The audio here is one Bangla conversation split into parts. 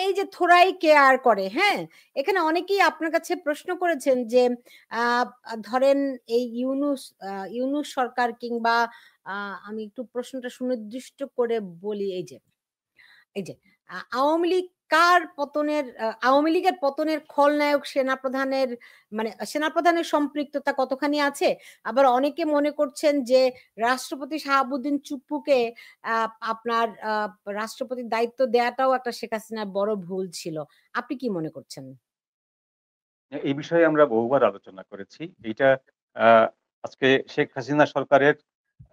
এই যে থোড়াই কেয়ার করে, হ্যাঁ, এখানে অনেকেই আপনার কাছে প্রশ্ন করেছেন যে ধরেন এই ইউনূস সরকার কিংবা আমি একটু প্রশ্নটা সুনির্দিষ্ট করে বলি, এই যে আওয়ামী লীগ আওয়ামী লীগের পতনের খলনায়ক সেনাপ্রধানের, মানে সেনাপ্রধানের সম্পৃক্ততা কতখানি আছে? আবার অনেকে মনে করছেন যে রাষ্ট্রপতি শাহাবুদ্দিন চুপ্পুকে আপনার রাষ্ট্রপতির দায়িত্ব দেওয়াটাও একটা শেখ হাসিনার বড় ভুল ছিল। আপনি কি মনে করছেন? এই বিষয়ে আমরা বহুবার আলোচনা করেছি। এইটা আহ, আজকে শেখ হাসিনা সরকারের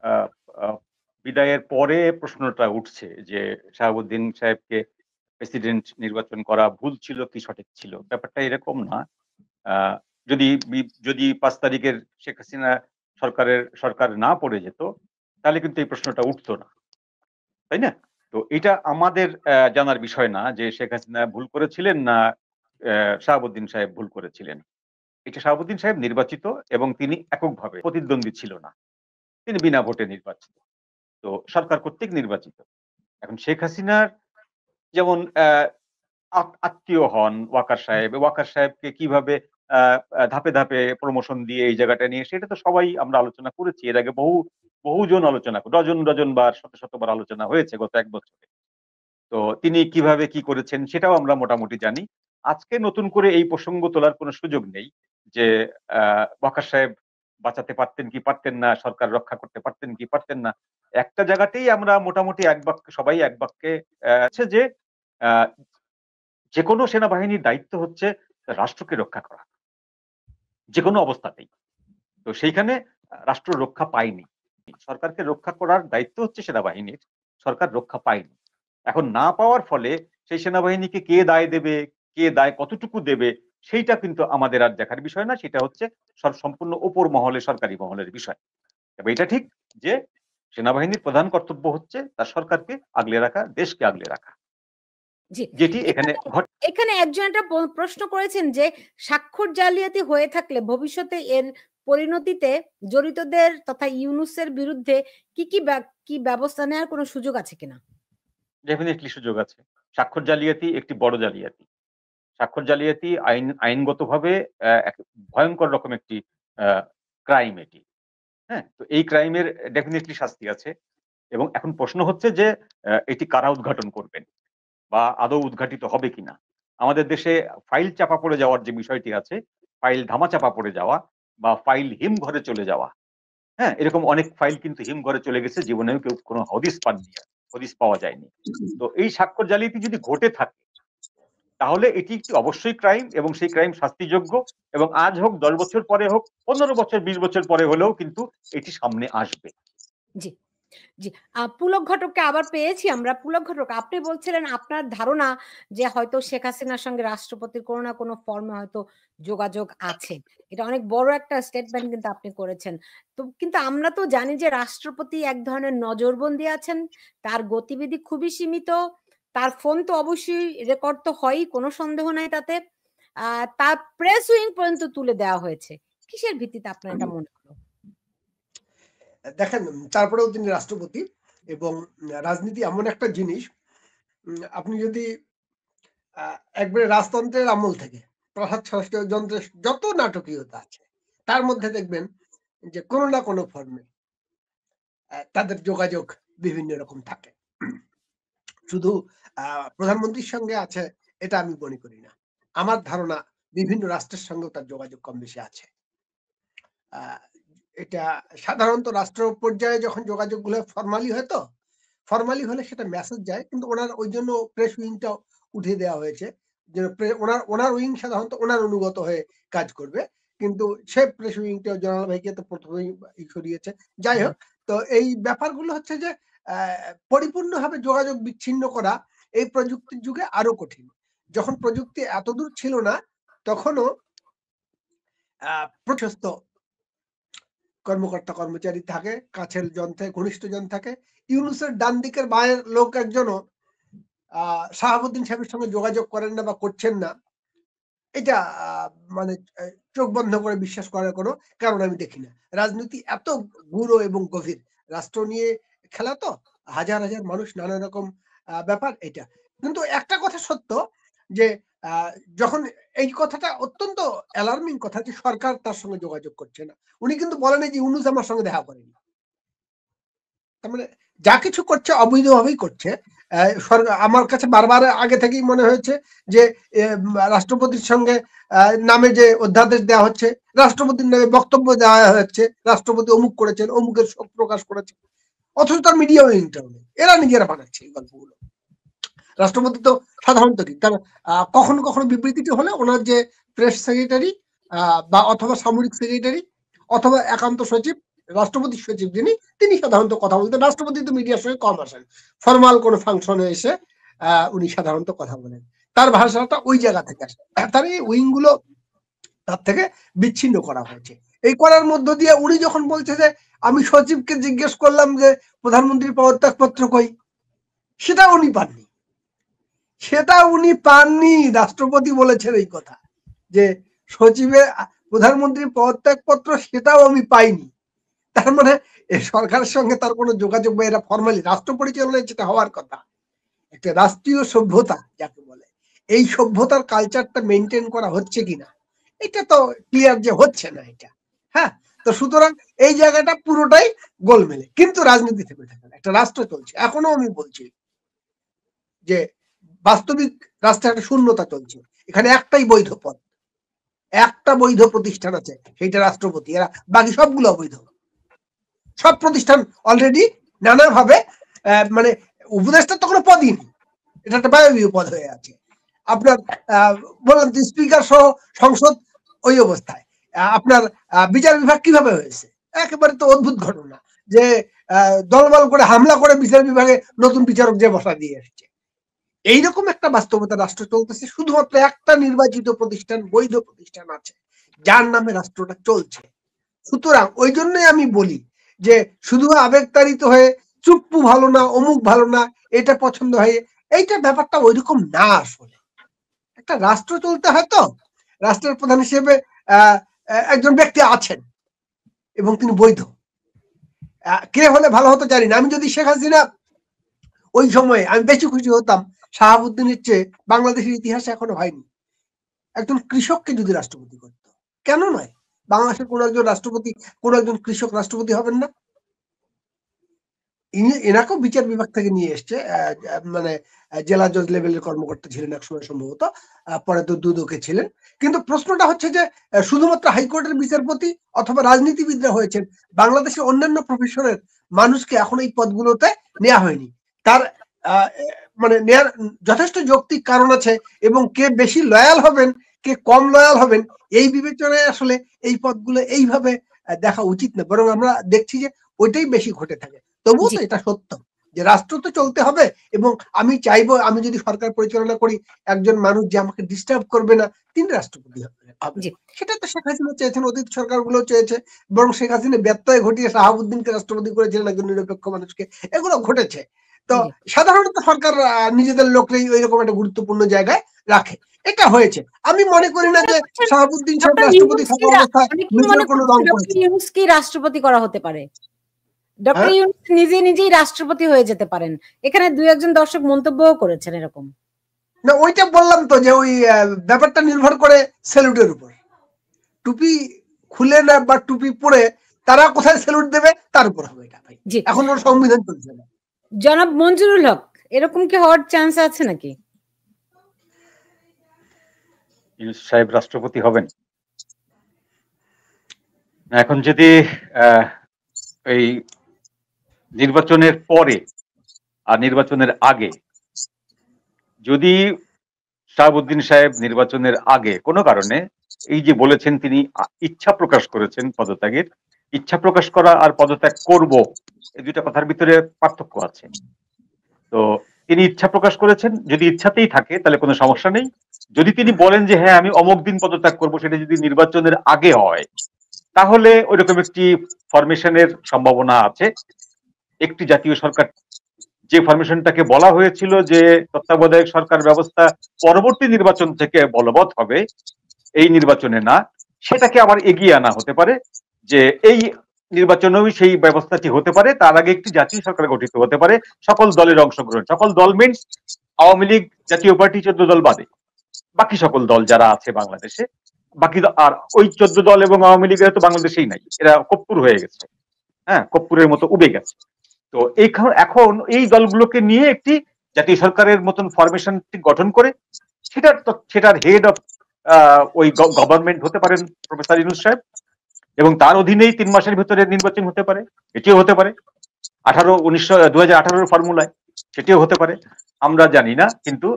আহ, আহ, বিদায়ের পরে প্রশ্নটা উঠছে যে শাহাবুদ্দিন সাহেবকে প্রেসিডেন্ট নির্বাচন করা ভুল ছিল কি সঠিক ছিল। ব্যাপারটা এরকম না। আহ, যদি যদি 5 তারিখের শেখ হাসিনা সরকার না পড়ে যেত, তাহলে কিন্তু এই প্রশ্নটা উঠতো না, তাই না? তো এটা আমাদের জানার বিষয় না যে শেখ হাসিনা ভুল করেছিলেন না শাহাবুদ্দিন সাহেব ভুল করেছিলেন। এটা শাহাবুদ্দিন সাহেব নির্বাচিত এবং তিনি এককভাবে, প্রতিদ্বন্দ্বী ছিল না, তিনি বিনা ভোটে নির্বাচিত, তো সরকার কর্তৃক নির্বাচিত। এখন শেখ হাসিনার যেমন আত্মীয় হন ওয়াকার সাহেব, ওয়াকার সাহেবকে কিভাবে ধাপে ধাপে প্রমোশন দিয়ে এই জায়গাটা নিয়ে, সেটা তো সবাই আমরা আলোচনা করেছি এর আগে, বহুজন আলোচনা, ডজন ডজন বার, শত শতবার আলোচনা হয়েছে গত 1 বছরে। তো তিনি কিভাবে কি করেছেন সেটাও আমরা মোটামুটি জানি। আজকে নতুন করে এই প্রসঙ্গ তোলার কোনো সুযোগ নেই যে ওয়াকার সাহেব বাঁচাতে পারতেন কি পারতেন না, সরকার রক্ষা করতে পারতেন কি পারতেন না। একটা জায়গাতেই আমরা মোটামুটি এক বাক্যে, সবাই এক বাক্যে আছে যে আহ, যে কোনো সেনাবাহিনীর দায়িত্ব হচ্ছে রাষ্ট্রকে রক্ষা করা, যে কোনো অবস্থাতেই। তো সেইখানে রাষ্ট্র রক্ষা পায়নি, সরকারকে রক্ষা করার দায়িত্ব হচ্ছে সেনাবাহিনীর, সরকার রক্ষা পায়নি। এখন না পাওয়ার ফলে সেই সেনাবাহিনীকে কে দায় দেবে, কে দায় কতটুকু দেবে, সেইটা কিন্তু আমাদের আর দেখার বিষয় না, সেটা হচ্ছে সম্পূর্ণ উপর মহলে, সরকারি মহলের বিষয়। তবে এটা ঠিক যে সেনাবাহিনীর প্রধান কর্তব্য হচ্ছে তার সরকারকে আগলে রাখা, দেশকে আগলে রাখা, জি, যেটি এখানে এখানে একজন একটা প্রশ্ন করেছেন যে স্বাক্ষর জালিয়াতি হয়ে থাকলে ভবিষ্যতে এর পরিণতিতে জড়িতদের তথা ইউনূসের বিরুদ্ধে কি ব্যবস্থা নেওয়ার কোনো সুযোগ আছে কিনা? ডেফিনেটলি সুযোগ আছে। স্বাক্ষর জালিয়াতি একটি বড় জালিয়াতি। স্বাক্ষর জালিয়াতি আইনগতভাবে এক ভয়ঙ্কর রকম একটি ক্রাইম এটি। হ্যাঁ, তো এই ক্রাইমের ডেফিনেটলি শাস্তি আছে। এবং এখন প্রশ্ন হচ্ছে যে এটি কারা উদ্ঘাটন করবেন বা আদৌ উদ্ঘাটিত হবে কিনা। আমাদের দেশে ফাইল চাপা পড়ে যাওয়ার যে বিষয়টি আছে, ফাইল ধামা চাপা পড়ে যাওয়া বা ফাইল হিম ঘরে চলে যাওয়া, হ্যাঁ, এরকম অনেক ফাইল কিন্তু হিম ঘরে চলে গেছে, জীবনেও কেউ কোনো হদিস পাননি, হদিস পাওয়া যায়নি। তো এই স্বাক্ষর জালিয়াতি যদি ঘটে থাকে তাহলে এটি একটি অবশ্যই ক্রাইম এবং সেই ক্রাইম শাস্তিযোগ্য। এবং আজ হোক, 10 বছর পরে হোক, 15 বছর, 20 বছর পরে হলেও কিন্তু এটি সামনে আসবে। জি, জি। পুলক ঘটককে আবার পেয়েছি আমরা। পুলক ঘটক, আপনি বলছিলেন আপনার ধারণা যে হয়তো শেখ হাসিনার সঙ্গে রাষ্ট্রপতির কোনো না কোনো ফর্মে হয়তো যোগাযোগ আছে। এটা অনেক বড় একটা স্টেটমেন্ট কিন্তু আপনি করেছেন। তো কিন্তু আমরা তো জানি যে রাষ্ট্রপতি এক ধরনের নজরবন্দি আছেন। তার গতিবিধি খুবই সীমিত। তার ফোন তো অবশ্যই রেকর্ড তো হয়ই, কোনো সন্দেহ নাই তাতে। তার প্রেস উইং পর্যন্ত তুলে দেওয়া হয়েছে। কিসের ভিত্তিতে আপনার এটা মনে হলো? দেখেন, তারপরেও তিনি রাষ্ট্রপতি এবং রাজনীতি এমন একটা জিনিস, আপনি যদি একবারে রাজতন্ত্রের আমল থেকে প্রভাত ষড়যন্ত্রের যত নাটকীয়তা আছে তার মধ্যে দেখবেন যে কোনো না কোনো ফর্মে তাদের যোগাযোগ বিভিন্ন রকম থাকে। শুধু প্রধানমন্ত্রীর সঙ্গে আছে এটা আমি মনে করি না। আমার ধারণা বিভিন্ন রাষ্ট্রের সঙ্গেও তার যোগাযোগ কম বেশি আছে। এটা সাধারণত রাষ্ট্র পর্যায়ে যখন যোগাযোগগুলো ফর্মালি হয়, তো ফর্মালি হলে সেটা মেসেজ যায়, কিন্তু ওনার ওই জন্য প্রেস উইংটা উঠিয়ে দেওয়া হয়েছে যে ওনার উইং সাধারণত ওনার অনুগত হয়ে কাজ করবে, কিন্তু সে প্রেস উইংটা জনাল ভাইকে তো প্রথমেই সরিয়েছে। যাই হোক, তো এই ব্যাপারগুলো হচ্ছে যে পরিপূর্ণভাবে যোগাযোগ বিচ্ছিন্ন করা এই প্রযুক্তির যুগে আরো কঠিন। যখন প্রযুক্তি এতদূর ছিল না তখনও প্রশস্ত কর্মকর্তা কর্মচারী থাকে, কাছের জন থাকে, ঘনিষ্ঠ জন থাকে। ইউনূসের ডান দিকের বায়ের লোক একজনও শাহাবুদ্দিন সাহেবের সঙ্গে যোগাযোগ করেন না বা করছেন না, এটা মানে চোখ বন্ধ করে বিশ্বাস করার কোনো কারণ আমি দেখি না। রাজনীতি এত গূঢ় এবং গভীর, রাষ্ট্র নিয়ে খেলা, তো হাজার হাজার মানুষ, নানা রকম ব্যাপার এটা। কিন্তু একটা কথা সত্য, যে যখন এই কথাটা অত্যন্ত অ্যালার্মিং কথা যে সরকার তার সঙ্গে যোগাযোগ করছে না। উনি কিন্তু বলেন যে ইউনূস আমার সঙ্গে দেখা করেনি। তার মানে যা কিছু করছে অবৈধভাবেই করছে। আমার কাছে বারবার আগে থেকেই মনে হয়েছে যে রাষ্ট্রপতির সঙ্গে নামে যে অধ্যাদেশ দেওয়া হচ্ছে, রাষ্ট্রপতির নামে বক্তব্য দেওয়া হচ্ছে, রাষ্ট্রপতি অমুক করেছেন, অমুকের শোক প্রকাশ করেছেন, অথচ তার মিডিয়া ইন্টারনেট এরা নিজেরা বানাচ্ছে এই গল্পগুলো। রাষ্ট্রপতি তো সাধারণত কি তার কখনো কখনো বিবৃতিটি হলে ওনার যে প্রেস সেক্রেটারি বা অথবা সামরিক সেক্রেটারি অথবা একান্ত সচিব, রাষ্ট্রপতির সচিব তিনি সাধারণত কথা বলতেন। রাষ্ট্রপতি তো মিডিয়ার সঙ্গে কম আসেন, ফরমাল কোনো ফাংশনে এসে উনি সাধারণত কথা বলেন, তার ভাষাটা ওই জায়গা থেকে আসে। তার এই উইং গুলো তার থেকে বিচ্ছিন্ন করা হয়েছে। এই করার মধ্য দিয়ে উনি যখন বলছে যে আমি সচিবকে জিজ্ঞেস করলাম যে প্রধানমন্ত্রীর পদত্যাগপত্র কই, সেটা উনি পাননি। রাষ্ট্রপতি বলেছেন এই কথা যে সচিবের প্রধানমন্ত্রীর পদত্যাগপত্র সেটাও আমি পাইনি। তার মানে সরকারের সঙ্গে তার কোনো যোগাযোগ বা এরা ফর্মালি রাষ্ট্র পরিচালনায় যেটা হওয়ার কথা, একটা রাষ্ট্রীয় সভ্যতা যাকে বলে, এই সভ্যতার কালচারটা মেনটেন করা হচ্ছে কিনা এটা তো ক্লিয়ার যে হচ্ছে না এটা। হ্যাঁ, তো সুতরাং এই জায়গাটা পুরোটাই গোলমেলে। কিন্তু রাজনীতি থেকে থাকে, একটা রাষ্ট্র চলছে। এখনো আমি বলছি যে বাস্তবিক রাষ্ট্রে একটা শূন্যতা চলছে। এখানে একটাই বৈধ পদ, একটা বৈধ প্রতিষ্ঠান আছে, সেইটা রাষ্ট্রপতি। এরা বাকি সবগুলো অবৈধ। সব প্রতিষ্ঠান অলরেডি নানাভাবে মানে উপদেষ্টার তো কোনো পদই নেই, এটা একটা বায়বীয় পদ হয়ে আছে। আপনার বললাম যে স্পিকার সহ সংসদ ওই অবস্থায়। আপনার বিচার বিভাগ কিভাবে হয়েছে, একেবারে তো অদ্ভুত ঘটনা যে দলবল করে হামলা করে বিচার বিভাগে নতুন বিচারক যে বসা দিয়ে এসছে। এইরকম একটা বাস্তবতা রাষ্ট্র চলতেছে। শুধুমাত্র একটা নির্বাচিত প্রতিষ্ঠান, বৈধ প্রতিষ্ঠান আছে যার নামে রাষ্ট্রটা চলছে। সুতরাং ওই জন্যই আমি বলি যে শুধু আবেগতাড়িত হয়ে চুপ্পু ভালো না, অমুক ভালো না, এটা পছন্দ হয়, এইটা ব্যাপারটা ওইরকম না। আসলে একটা রাষ্ট্র চলতে হয়, তো রাষ্ট্রের প্রধান হিসেবে একজন ব্যক্তি আছেন এবং তিনি বৈধ। কে হলে ভালো হতো জানি না। আমি যদি শেখ হাসিনা ওই সময়ে, আমি বেশি খুশি হতাম শাহাবুদ্দিনের চেয়ে। বাংলাদেশের ইতিহাসে এখনো হয়নি একজন কৃষককে যদি রাষ্ট্রপতি করতো। কেন নয়? বাংলাদেশের কোন একজন রাষ্ট্রপতি, কোন একজন কৃষক রাষ্ট্রপতি হবেন না? এনাকেও বিচার বিভাগ থেকে নিয়ে এসছে, মানে জেলা জজ লেভেলের কর্মকর্তা ছিলেন একসময় সম্ভবত, পরে তো দুদকে ছিলেন। কিন্তু প্রশ্নটা হচ্ছে যে শুধুমাত্র হাইকোর্টের বিচারপতি অথবা রাজনীতিবিদরা হয়েছেন, বাংলাদেশের অন্যান্য প্রফেশনের মানুষকে এখন এই পদগুলোতে নেওয়া হয়নি। তার মানে নেয়ার যথেষ্ট যৌক্তিক কারণ আছে, এবং কে বেশি লয়াল হবেন, কে কম লয়াল হবেন, এই বিবেচনায় আসলে এই পদগুলো এইভাবে দেখা উচিত না। বরং আমরা দেখছি যে ওইটাই বেশি ঘটে থাকে। তবুও তো এটা সত্য যে রাষ্ট্র তো চলতে হবে, এবং আমি চাইবো আমি যদি সরকার পরিচালনা করি একজন মানুষ যে আমাকে ডিস্টার্ব করবে না, তিনি রাষ্ট্রপতি হবে। সেটা তো শেখ হাসিনা চেয়েছেন, অতীত সরকারগুলো চেয়েছে। বরং শেখ হাসিনা ব্যত্যয় ঘটিয়ে শাহাবুদ্দিনকে রাষ্ট্রপতি করেছিলেন, একজন নিরপেক্ষ মানুষকে। এগুলো ঘটেছে। তো সাধারণত সরকার নিজেদের লোককেই ওইরকম একটা গুরুত্বপূর্ণ জায়গায় রাখে, এটা হয়েছে। আমি মনে করি না যে শাহাবুদ্দিন সাহেব রাষ্ট্রপতি থাকা অবস্থায় নিজের কোনো রং করেছে। ইউনূসকে রাষ্ট্রপতি করা হতে পারে, ডক্টর ইউনূস নিজেই রাষ্ট্রপতি হয়ে যেতে পারেন। এখানে দুই একজন দর্শক মন্তব্যও করেছেন এরকম। না, ওইটা বললাম তো যে ওই ব্যাপারটা নির্ভর করে স্যালুটের উপর। টুপি খুলে না বা টুপি পরে তারা কোথায় স্যালুট দেবে তার উপর হবে এটা। ভাই এখন ওর সংবিধান চলছে না। জনাব মঞ্জুরুল হক, এরকম কি হওয়ার চান্স আছে নাকি? ইউনূস সাহেব রাষ্ট্রপতি হবেন? এখন যদি এই নির্বাচনের পরে আর নির্বাচনের আগে, যদি শাহাবুদ্দিন সাহেব নির্বাচনের আগে কোনো কারণে এই যে বলেছেন তিনি ইচ্ছা প্রকাশ করেছেন পদত্যাগের, ইচ্ছা প্রকাশ করা আর পদত্যাগ করব এই দুইটা কথার ভিতরে পার্থক্য আছে। তো তিনি ইচ্ছা প্রকাশ করেছেন, যদি ইচ্ছাতেই থাকে তাহলে কোনো সমস্যা নেই। যদি তিনি বলেন যে হ্যাঁ আমি অমুক দিন পদত্যাগ করবো, সেটা যদি নির্বাচনের আগে হয় তাহলে ওইরকম একটি ফরমেশনের সম্ভাবনা আছে। একটি জাতীয় সরকার, যে ফরমেশনটাকে বলা হয়েছিল যে তত্ত্বাবধায়ক সরকার ব্যবস্থা পরবর্তী নির্বাচন থেকে বলবৎ হবে, এই নির্বাচনে না, সেটাকে আবার এগিয়ে আনা হতে পারে যে এই নির্বাচনেও সেই ব্যবস্থাটি হতে পারে। তার আগে একটি জাতীয় সরকার গঠিত হতে পারে, সকল দলের অংশগ্রহণ। সকল দল মিনস আওয়ামী লীগ, জাতীয় পার্টি, 14 দল বাদে। বাকি সকল দল যারা আছে বাংলাদেশে, বাকি আর ওই 14 দল এবং আওয়ামী লীগের তো বাংলাদেশেই নাই, এরা কপ্পুর হয়ে গেছে, হ্যাঁ, কপ্পুরের মতো উবে গেছে। তো এখন এই দলগুলোকে নিয়ে একটি জাতীয় সরকারের মতন ফরমেশন গঠন করে সেটার হেড অফ ওই গভর্নমেন্ট হতে পারেন প্রফেসর ইউনূস সাহেব, এবং তার অধীনেই 3 মাসের ভিতরে নির্বাচন হতে পারে, এটিও হতে পারে 2018 ফর্মুলায়, সেটিও হতে পারে, আমরা জানি না, কিন্তু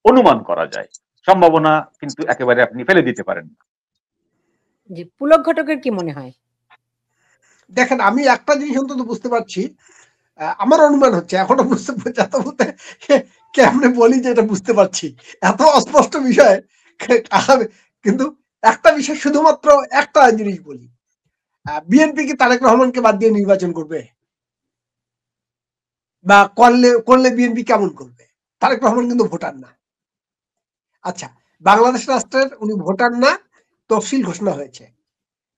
অনুমান করা যায়, সম্ভাবনা কিন্তু একেবারে আপনি ফেলে দিতে পারেন না। জি, পুলক ঘটকের কি মনে হয়? দেখেন, আমি একটা জিনিস অন্তত বুঝতে পারছি, আমার অনুমান হচ্ছে, এখনো বুঝতে যত বলতে কেমনে বলি যে এটা বুঝতে পারছি, এত অস্পষ্ট বিষয়, কিন্তু একটা বিষয় শুধুমাত্র একটা জিনিস বলি, বিএনপি কি তারেক রহমানকে বাদ দিয়ে নির্বাচন করবে? বা করলে বিএনপি কেমন করবে? তারেক রহমান কিন্তু ভোটার না। আচ্ছা, বাংলাদেশ রাষ্ট্রের উনি ভোটার না, তফসিল ঘোষণা হয়েছে,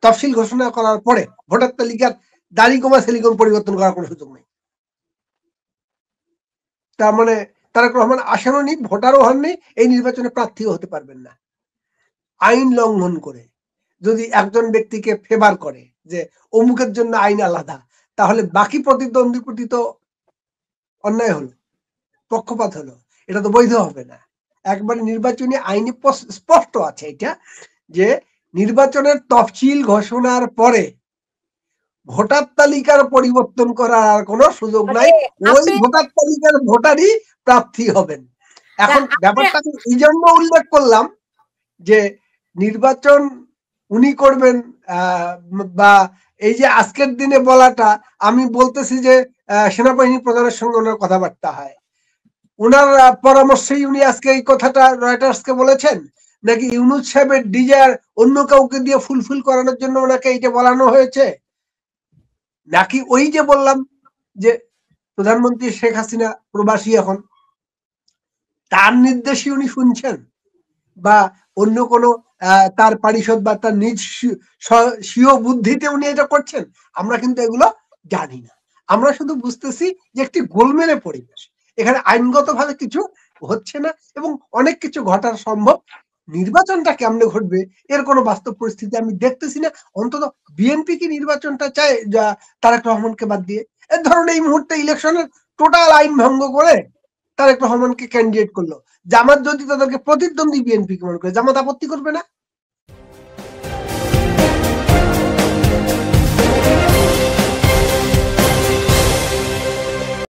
তফসিল ঘোষণা করার পরে ভোটার তালিকার দাড়ি কমা সেলিকম পরিবর্তন করার কোনো সুযোগ নেই। তার মানে তারেক রহমান আসেনও নি, ভোটারও হননি, এই নির্বাচনে প্রার্থীও হতে পারবেন না। আইন লঙ্ঘন করে যদি একজন ব্যক্তিকে ফেভার করে যে অমুকের জন্য আইন আলাদা, তাহলে বাকি প্রতিদ্বন্দ্বী প্রতি তো অন্যায় হলো, পক্ষপাত হলো, এটা তো বৈধ হবে না। একবারে নির্বাচনী আইনে স্পষ্ট আছে এটা, যে নির্বাচনের তফসিল ঘোষণার পরে ভোটার তালিকার পরিবর্তন করার আর কোনো সুযোগ নাই, ওই ভোটার তালিকার ভোটারই প্রার্থী হবেন। এখন ব্যাপারটা এই জন্য উল্লেখ করলাম যে নির্বাচন উনি করবেন, বা এই যে আজকের দিনে বলাটা, আমি বলতেছি যে সেনাবাহিনী প্রধানের সঙ্গে ওনার কথাবার্তা হয়, ওনার পরামর্শেই উনি আজকে এই কথাটা রয়টার্সকে বলেছেন, নাকি ইউনূস সাহেবের ডিজায়ার অন্য কাউকে দিয়ে ফুলফিল করানোর জন্য ওনাকে এইটা বলানো হয়েছে, নাকি ওই যে বললাম যে প্রধানমন্ত্রী শেখ হাসিনা প্রবাসী এখন, তার নির্দেশই উনি শুনছেন, বা অন্য কোনো তার পারিষদ বা তার নিজ স্বীয় বুদ্ধিতে উনি এটা করছেন, আমরা কিন্তু এগুলো জানি না। আমরা শুধু বুঝতেছি যে একটি গোলমেলে পরিবেশ, এখানে আইনগতভাবে কিছু হচ্ছে না এবং অনেক কিছু ঘটার সম্ভব। নির্বাচনটা কেমনে ঘটবে এর কোনো বাস্তব পরিস্থিতি আমি দেখতেছি না। অন্তত বিএনপি কি নির্বাচনটা চায় তারেক রহমানকে বাদ দিয়ে? এর ধরুন এই মুহূর্তে ইলেকশনের টোটাল আইন ভঙ্গ করে তারেক রহমানকে ক্যান্ডিডেট করলো, জামাত যদি তাদেরকে প্রতিদ্বন্দ্বী বিএনপি মনে করে, জামাত আপত্তি করবে না?